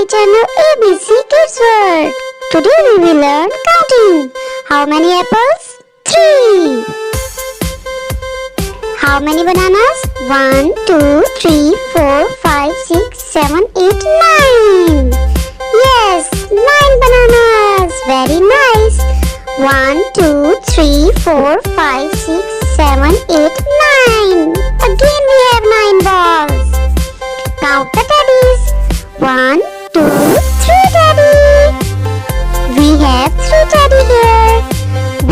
channel ABC Kids World. Today we will learn counting. How many apples? 3. How many bananas? 1, 2, 3, 4, 5, 6, 7, 8, 9. Yes, 9 bananas. Very nice. 1, 2, 3, 4, 5, 6, 7, 8, 9. Again we have 9 balls. Count the teddies. 1, 2, 3 teddy. We have 3 teddy here.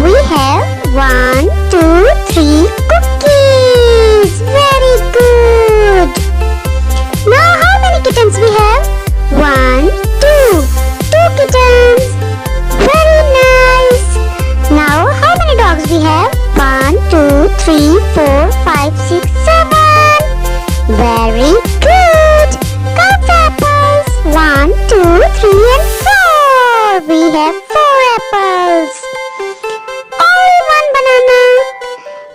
We have 1, 2, 3 cookies. Very good. Now how many kittens we have? 1, 2. 2 kittens. Very nice. Now how many dogs we have? 1, 2, 3, 4, 5, 6, 7. Very good. Count the apples. 1, 2, 3 and 4. We have 4 apples. Only 1 banana.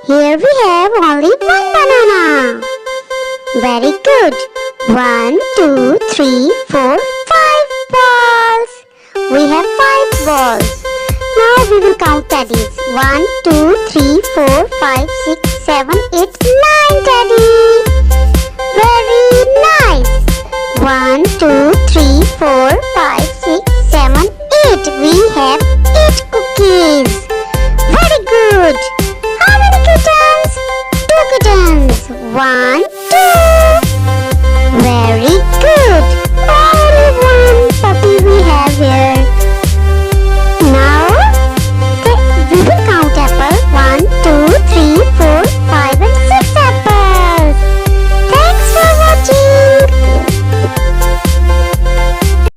Here we have only 1 banana. Very good. 1, 2, 3, 4, 5 balls. We have 5 balls. Now we will count teddies. 1, 2, 3, 4, 5, 6, 7, 8, 9 teddy. Very nice. 1, 2, 3, 4,